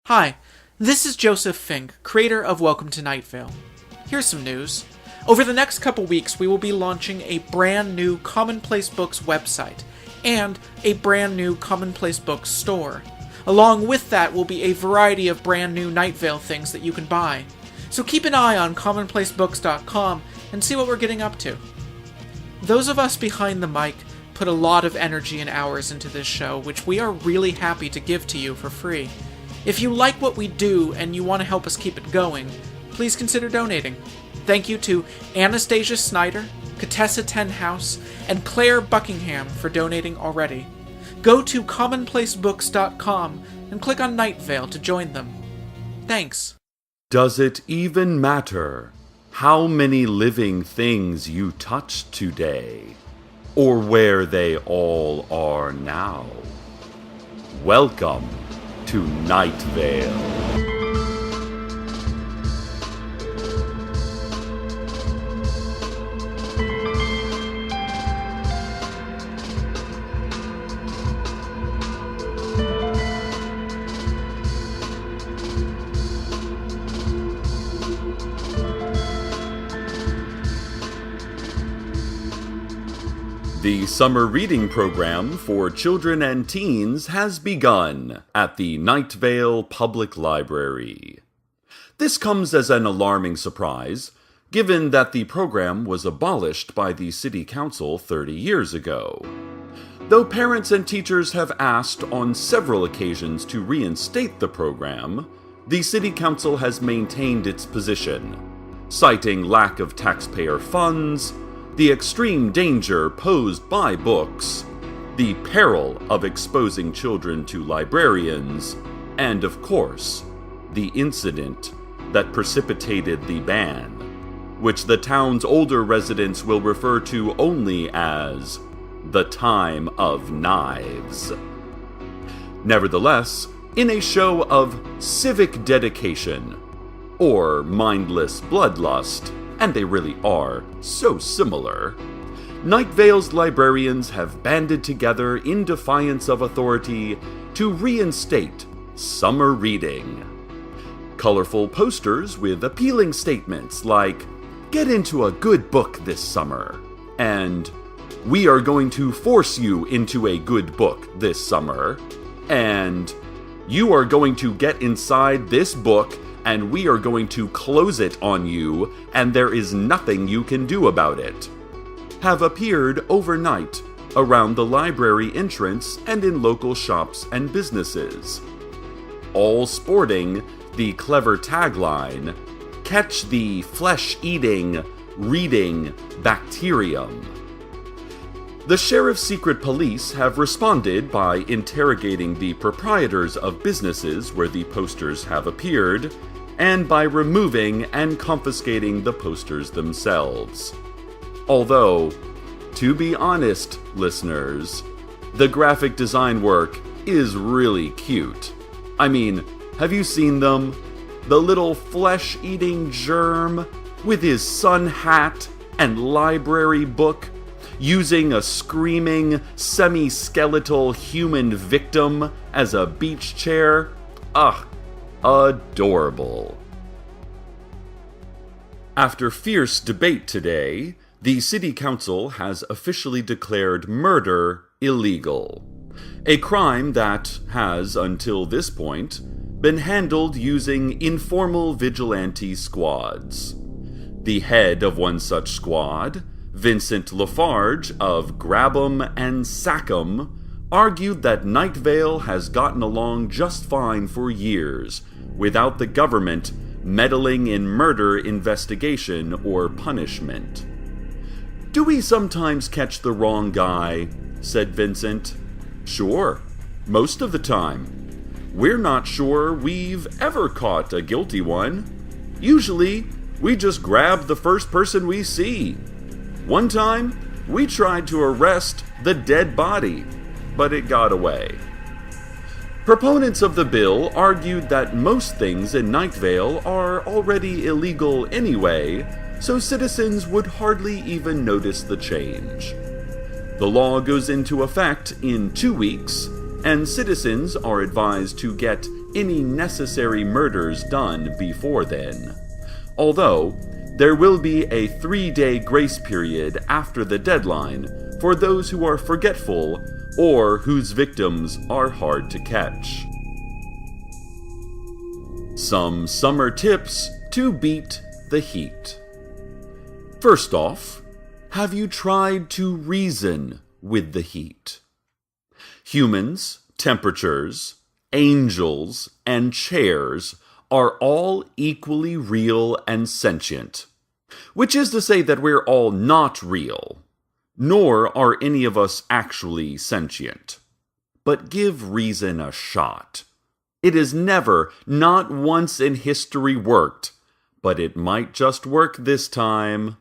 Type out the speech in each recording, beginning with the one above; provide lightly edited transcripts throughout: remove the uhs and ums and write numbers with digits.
Hi, this is Joseph Fink, creator of Welcome to Найт-Вейл. Here's some news. Over the next couple weeks, we will be launching a brand new Commonplace Books website and a brand new Commonplace Books store. Along with that will be a variety of brand new Найт-Вейл things that you can buy. So keep an eye on commonplacebooks.com and see what we're getting up to. Those of us behind the mic put a lot of energy and hours into this show, which we are really happy to give to you for free. If you like what we do and you want to help us keep it going, please consider donating. Thank you to Anastasia Snyder, Katessa Tenhouse, and Claire Buckingham for donating already. Go to commonplacebooks.com and click on Найт-Вейл to join them. Thanks. Does it even matter how many living things you touched today, or where they all are now? Welcome to Найт-Вейл. The summer reading program for children and teens has begun at the Найт-Вейл Public Library. This comes as an alarming surprise, given that the program was abolished by the City Council 30 years ago. Though parents and teachers have asked on several occasions to reinstate the program, the City Council has maintained its position, citing lack of taxpayer funds, the extreme danger posed by books, the peril of exposing children to librarians, and of course, the incident that precipitated the ban, which the town's older residents will refer to only as the time of knives. Nevertheless, in a show of civic dedication, or mindless bloodlust, and they really are so similar, Найт-Вейл's librarians have banded together in defiance of authority to reinstate summer reading. Colorful posters with appealing statements like, "Get into a good book this summer," and "We are going to force you into a good book this summer," and "You are going to get inside this book and we are going to close it on you, and there is nothing you can do about it," have appeared overnight around the library entrance and in local shops and businesses, all sporting the clever tagline, "Catch the flesh-eating, reading bacterium." The Sheriff's Secret Police have responded by interrogating the proprietors of businesses where the posters have appeared, and by removing and confiscating the posters themselves. Although, to be honest, listeners, the graphic design work is really cute. I mean, have you seen them? The little flesh-eating germ with his sun hat and library book, using a screaming, semi-skeletal human victim as a beach chair? Adorable. After fierce debate today, the City Council has officially declared murder illegal, a crime that has, until this point, been handled using informal vigilante squads. The head of one such squad, Vincent Lafarge of Grab'em and Sack'em, argued that Найт-Вейл has gotten along just fine for years without the government meddling in murder investigation or punishment. "Do we sometimes catch the wrong guy?" said Vincent. "Sure, most of the time. We're not sure we've ever caught a guilty one. Usually, we just grab the first person we see. One time, we tried to arrest the dead body, but it got away." Proponents of the bill argued that most things in Найт-Вейл are already illegal anyway, so citizens would hardly even notice the change. The law goes into effect in 2 weeks, and citizens are advised to get any necessary murders done before then. Although, there will be a 3-day grace period after the deadline for those who are forgetful or whose victims are hard to catch. Some summer tips to beat the heat. First off, have you tried to reason with the heat? Humans, temperatures, angels, and chairs are all equally real and sentient, which is to say that we're all not real, nor are any of us actually sentient. But give reason a shot. It has never, not once in history, worked, but it might just work this time.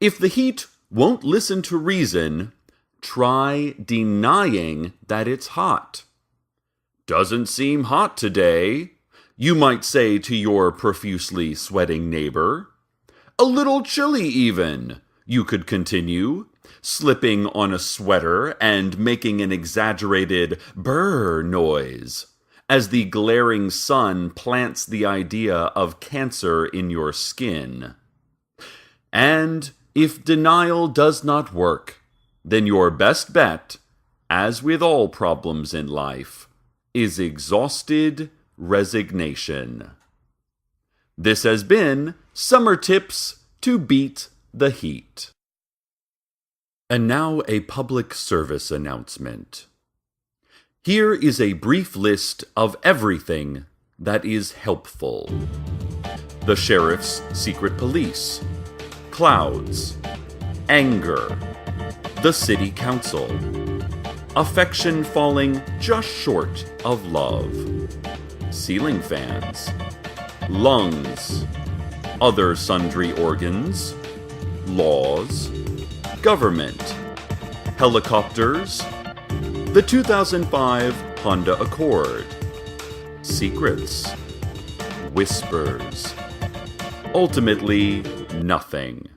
If the heat won't listen to reason, try denying that it's hot. Doesn't seem hot today, you might say to your profusely sweating neighbor. A little chilly even, you could continue, slipping on a sweater and making an exaggerated brr noise as the glaring sun plants the idea of cancer in your skin. And if denial does not work, then your best bet, as with all problems in life, is exhausted resignation. This has been Summer Tips to Beat the Heat. And now a public service announcement. Here is a brief list of everything that is helpful. The Sheriff's Secret Police, Clouds, Anger, the City Council, Affection falling just short of love, Ceiling fans, Lungs, Other sundry organs, Laws, Government, Helicopters, the 2005 Honda Accord, Secrets, Whispers, ultimately nothing.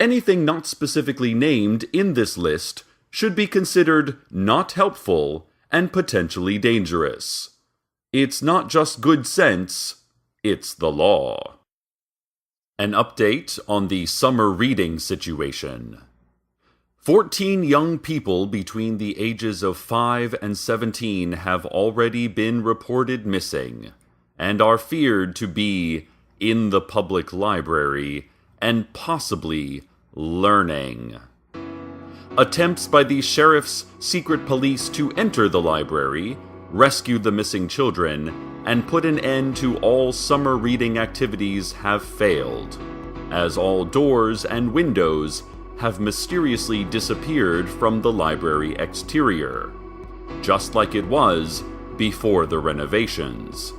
Anything not specifically named in this list should be considered not helpful and potentially dangerous. It's not just good sense, it's the law. An update on the summer reading situation. 14 young people between the ages of 5 and 17 have already been reported missing, and are feared to be in the public library and possibly learning. Attempts by the Sheriff's Secret Police to enter the library, rescue the missing children, and put an end to all summer reading activities have failed, as all doors and windows have mysteriously disappeared from the library exterior, just like it was before the renovations.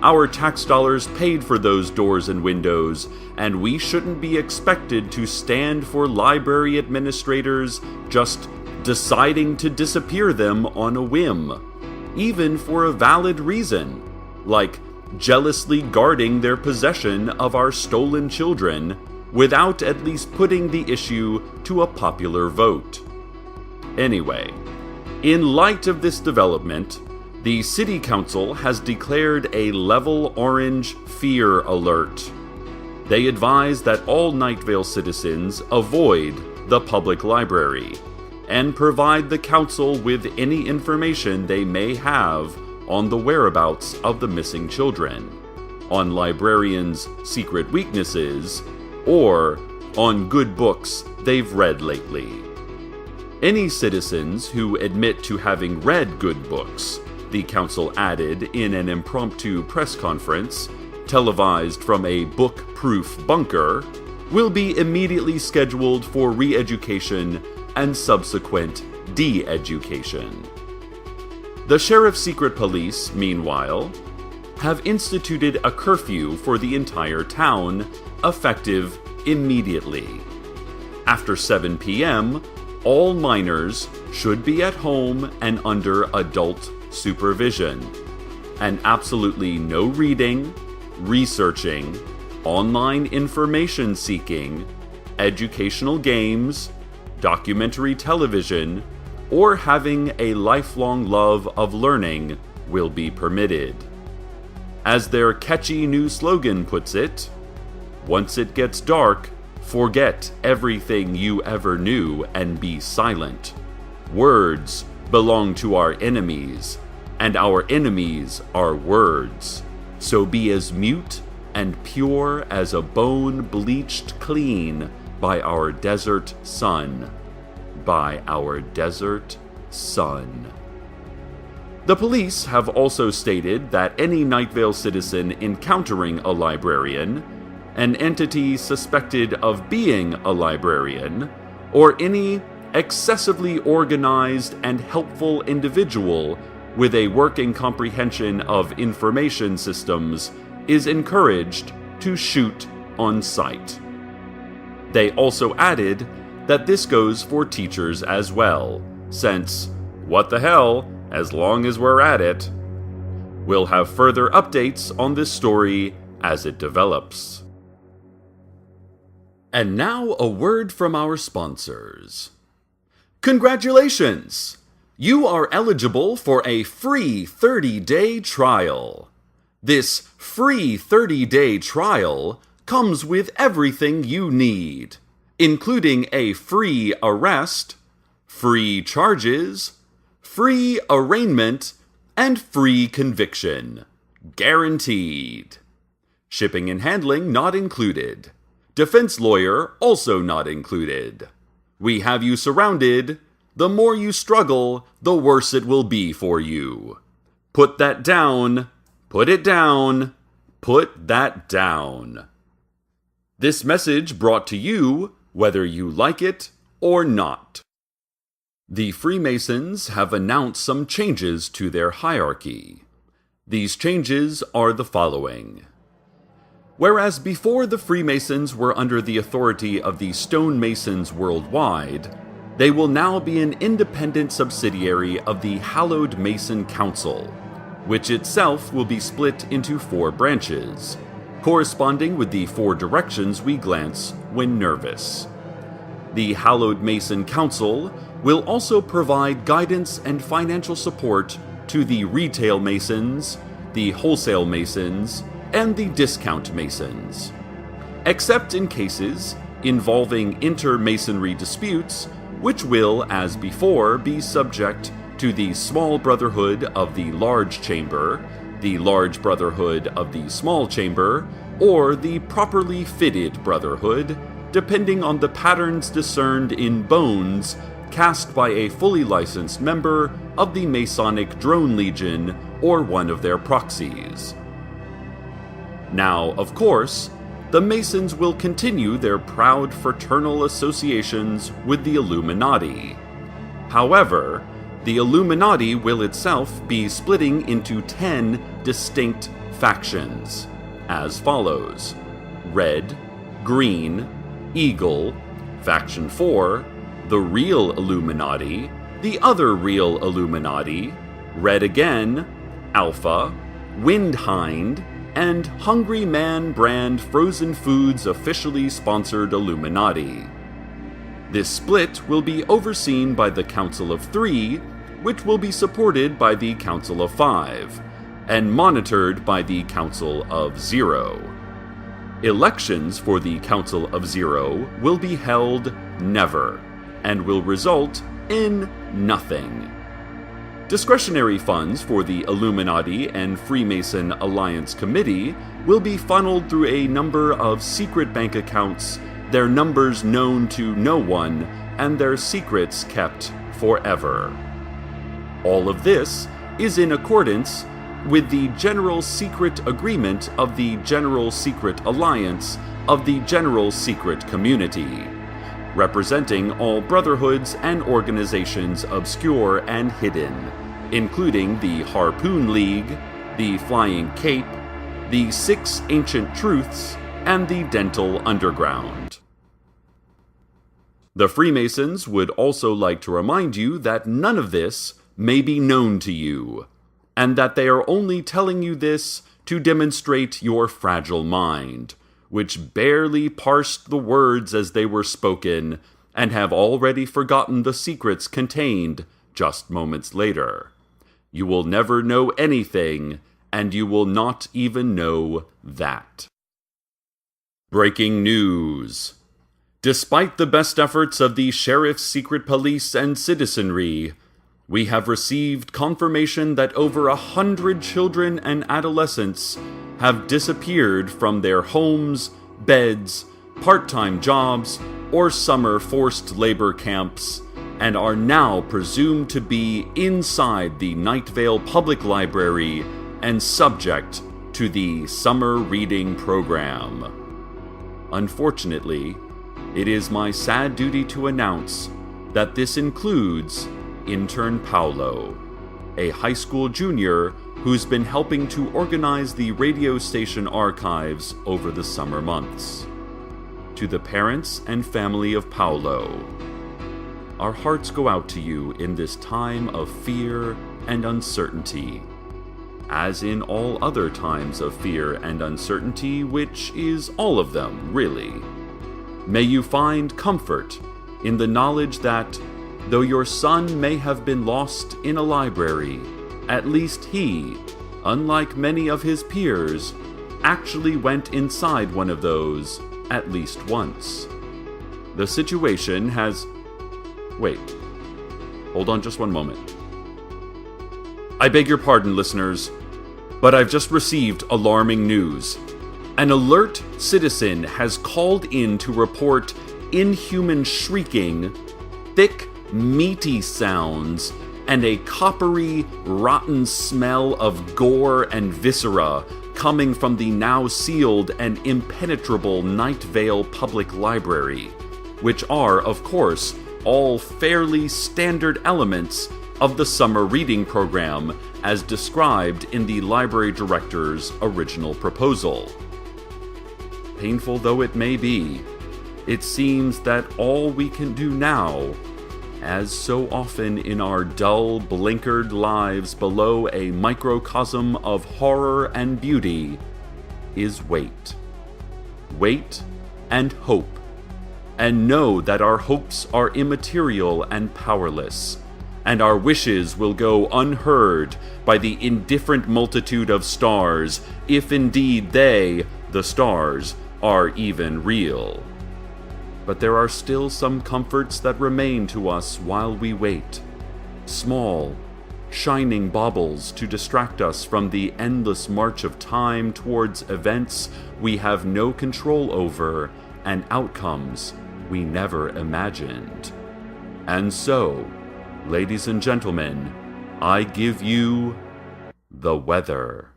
Our tax dollars paid for those doors and windows, and we shouldn't be expected to stand for library administrators just deciding to disappear them on a whim, even for a valid reason, like jealously guarding their possession of our stolen children without at least putting the issue to a popular vote. Anyway, in light of this development, the City Council has declared a level orange fear alert. They advise that all Найт-Вейл citizens avoid the public library and provide the council with any information they may have on the whereabouts of the missing children, on librarians' secret weaknesses, or on good books they've read lately. Any citizens who admit to having read good books, the council added in an impromptu press conference, televised from a book-proof bunker, will be immediately scheduled for re-education and subsequent de-education. The Sheriff's Secret Police, meanwhile, have instituted a curfew for the entire town, effective immediately. After 7 p.m., all minors should be at home and under adult supervision, and absolutely no reading, researching, online information seeking, educational games, documentary television, or having a lifelong love of learning will be permitted. As their catchy new slogan puts it, once it gets dark, forget everything you ever knew and be silent. Words belong to our enemies, and our enemies are words. So be as mute and pure as a bone bleached clean by our desert sun. By our desert sun. The police have also stated that any Найт-Вейл citizen encountering a librarian, an entity suspected of being a librarian, or any excessively organized and helpful individual with a working comprehension of information systems is encouraged to shoot on sight. They also added that this goes for teachers as well, since, what the hell, as long as we're at it. We'll have further updates on this story as it develops. And now a word from our sponsors. Congratulations! You are eligible for a free 30-day trial. This free 30-day trial comes with everything you need, including a free arrest, free charges, free arraignment, and free conviction. Guaranteed. Shipping and handling not included. Defense lawyer also not included. We have you surrounded. The more you struggle, the worse it will be for you. Put that down. Put it down. Put that down. This message brought to you whether you like it or not. The Freemasons have announced some changes to their hierarchy. These changes are the following. Whereas before the Freemasons were under the authority of the stonemasons worldwide, they will now be an independent subsidiary of the Hallowed Mason Council, which itself will be split into 4 branches, corresponding with the 4 directions we glance when nervous. The Hallowed Mason Council will also provide guidance and financial support to the retail masons, the wholesale masons, and the discount masons. Except in cases involving inter-masonry disputes, which will, as before, be subject to the Small Brotherhood of the Large Chamber, the Large Brotherhood of the Small Chamber, or the Properly Fitted Brotherhood, depending on the patterns discerned in bones cast by a fully licensed member of the Masonic Drone Legion or one of their proxies. Now, of course, the Masons will continue their proud fraternal associations with the Illuminati. However, the Illuminati will itself be splitting into 10 distinct factions, as follows: Red, Green, Eagle, Faction 4, the Real Illuminati, the Other Real Illuminati, Red Again, Alpha, Windhind, and Hungry Man brand frozen foods officially sponsored Illuminati. This split will be overseen by the Council of 3, which will be supported by the Council of 5, and monitored by the Council of 0. Elections for the Council of 0 will be held never, and will result in nothing. Discretionary funds for the Illuminati and Freemason Alliance Committee will be funneled through a number of secret bank accounts, their numbers known to no one, and their secrets kept forever. All of this is in accordance with the General Secret Agreement of the General Secret Alliance of the General Secret Community, representing all brotherhoods and organizations obscure and hidden, including the Harpoon League, the Flying Cape, the 6 Ancient Truths, and the Dental Underground. The Freemasons would also like to remind you that none of this may be known to you, and that they are only telling you this to demonstrate your fragile mind, which barely parsed the words as they were spoken, and have already forgotten the secrets contained just moments later. You will never know anything, and you will not even know that. Breaking news. Despite the best efforts of the sheriff's secret police and citizenry, we have received confirmation that over 100 children and adolescents have disappeared from their homes, beds, part-time jobs, or summer forced labor camps, and are now presumed to be inside the Найт-Вейл Public Library and subject to the summer reading program. Unfortunately, it is my sad duty to announce that this includes intern Paolo, a high school junior who's been helping to organize the radio station archives over the summer months. To the parents and family of Paolo, our hearts go out to you in this time of fear and uncertainty, as in all other times of fear and uncertainty, which is all of them, really. May you find comfort in the knowledge that, though your son may have been lost in a library, at least he, unlike many of his peers, actually went inside one of those at least once. The situation has... Wait. Hold on just one moment. I beg your pardon, listeners, but I've just received alarming news. An alert citizen has called in to report inhuman shrieking, thick, meaty sounds, and a coppery, rotten smell of gore and viscera coming from the now sealed and impenetrable Найт-Вейл Public Library, which are, of course, all fairly standard elements of the summer reading program as described in the library director's original proposal. Painful though it may be, it seems that all we can do now, as so often in our dull, blinkered lives below a microcosm of horror and beauty, is wait. Wait and hope, and know that our hopes are immaterial and powerless, and our wishes will go unheard by the indifferent multitude of stars, if indeed they, the stars, are even real. But there are still some comforts that remain to us while we wait. Small, shining baubles to distract us from the endless march of time towards events we have no control over and outcomes we never imagined. And so, ladies and gentlemen, I give you the weather.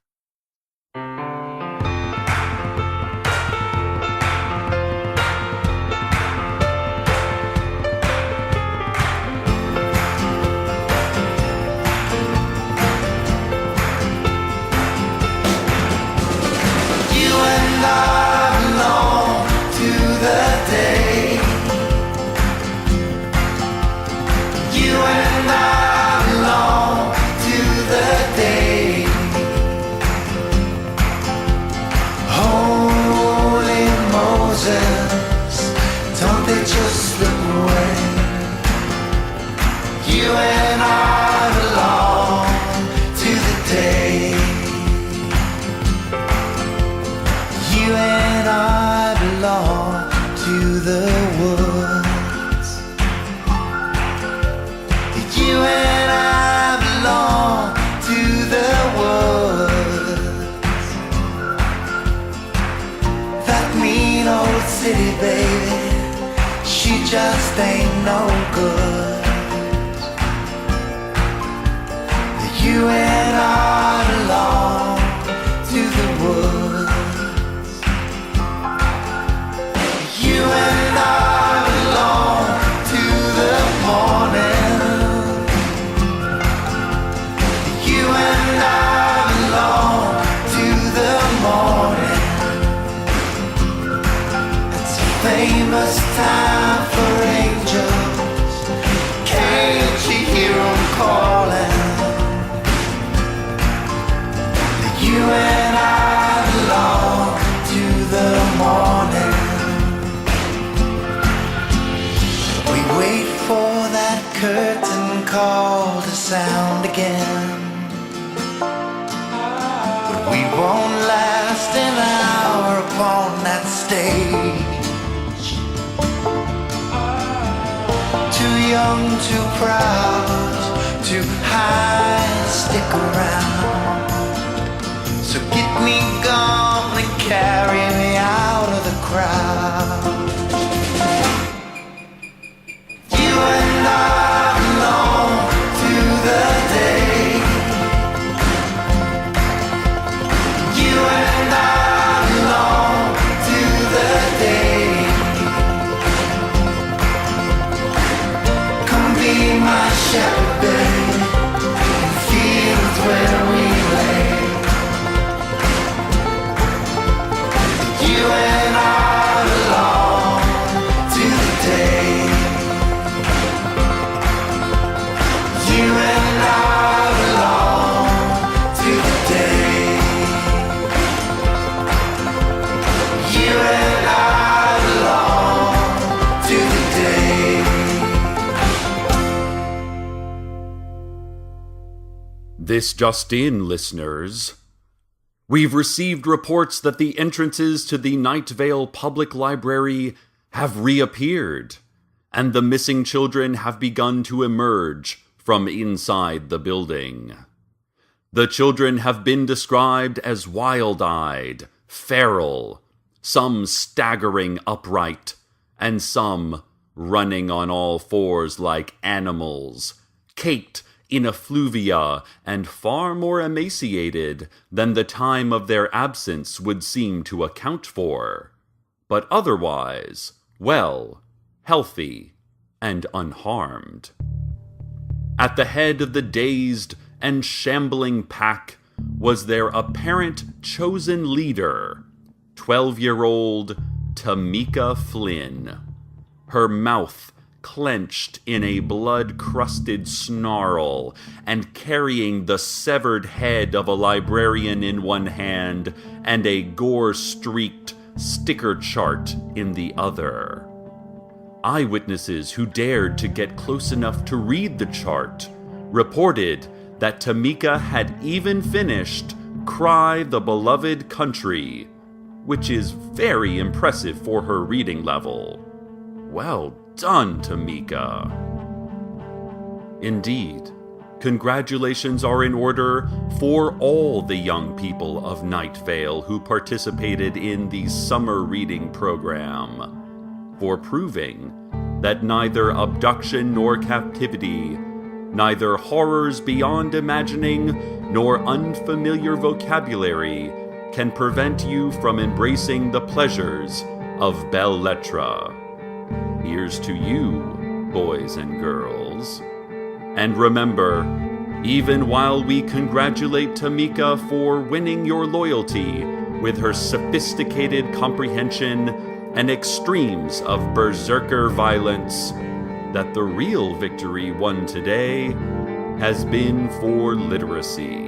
Don't they just slip away? You and I belong to the day. You and I belong to the woods. You and I belong to the woods. That mean old city, baby, she just ain't no good. You and I belong to the woods. You and I belong to the morning. You and I belong to the morning. It's a famous time for angels. Can't you hear them calling? You and I belong to the morning. We wait for that curtain call to sound again. We won't last an hour upon that stage. Too young, too proud, too high, stick around. So get me gone and carry me out of the crowd. You and I belong to the day. You and I belong to the day. Come be my shepherd, babe, in fields where we lay. You and I belong to the day. You and I belong to the day. You and I belong to the day. This just in, listeners. We've received reports that the entrances to the Найт-Вейл Public Library have reappeared, and the missing children have begun to emerge from inside the building. The children have been described as wild-eyed, feral, some staggering upright, and some running on all fours like animals, caked in effluvia and far more emaciated than the time of their absence would seem to account for, but otherwise, well, healthy, and unharmed. At the head of the dazed and shambling pack was their apparent chosen leader, 12-year-old Tamika Flynn, her mouth clenched in a blood-crusted snarl, and carrying the severed head of a librarian in one hand and a gore-streaked sticker chart in the other. Eyewitnesses who dared to get close enough to read the chart reported that Tamika had even finished Cry the Beloved Country, which is very impressive for her reading level. Well done, Tamika. Indeed, congratulations are in order for all the young people of Найт-Вейл who participated in the summer reading program, for proving that neither abduction nor captivity, neither horrors beyond imagining nor unfamiliar vocabulary can prevent you from embracing the pleasures of belles lettres. Here's to you, boys and girls. And remember, even while we congratulate Tamika for winning your loyalty with her sophisticated comprehension and extremes of berserker violence, that the real victory won today has been for literacy.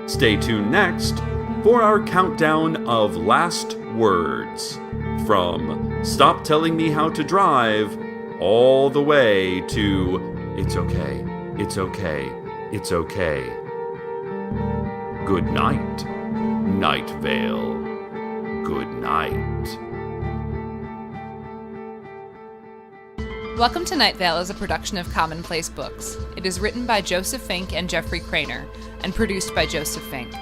Stay tuned next for our countdown of last words, from Stop Telling Me How to Drive all the way to It's okay, it's okay, it's okay. Good night, Найт-Вейл. Good night. Welcome to Найт-Вейл is a production of Commonplace Books. It is written by Joseph Fink and Jeffrey Craner, and produced by Joseph Fink.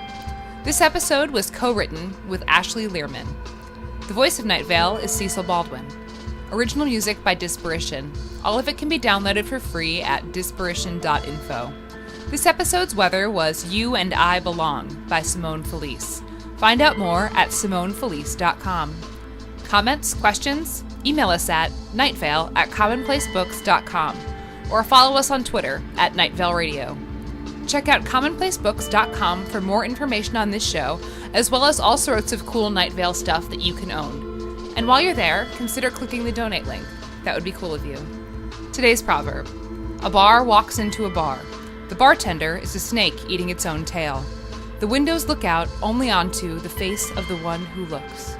This episode was co-written with Ashley Learman. The voice of Найт-Вейл is Cecil Baldwin. Original music by Disparition. All of it can be downloaded for free at disparition.info. This episode's weather was You and I Belong by Simone Felice. Find out more at simonefelice.com. Comments, questions? Email us at nightveil@commonplacebooks.com or follow us on Twitter at Найт-Вейл Radio. Check out commonplacebooks.com for more information on this show, as well as all sorts of cool Найт-Вейл stuff that you can own. And while you're there, consider clicking the donate link. That would be cool of you. Today's proverb: a bar walks into a bar. The bartender is a snake eating its own tail. The windows look out only onto the face of the one who looks.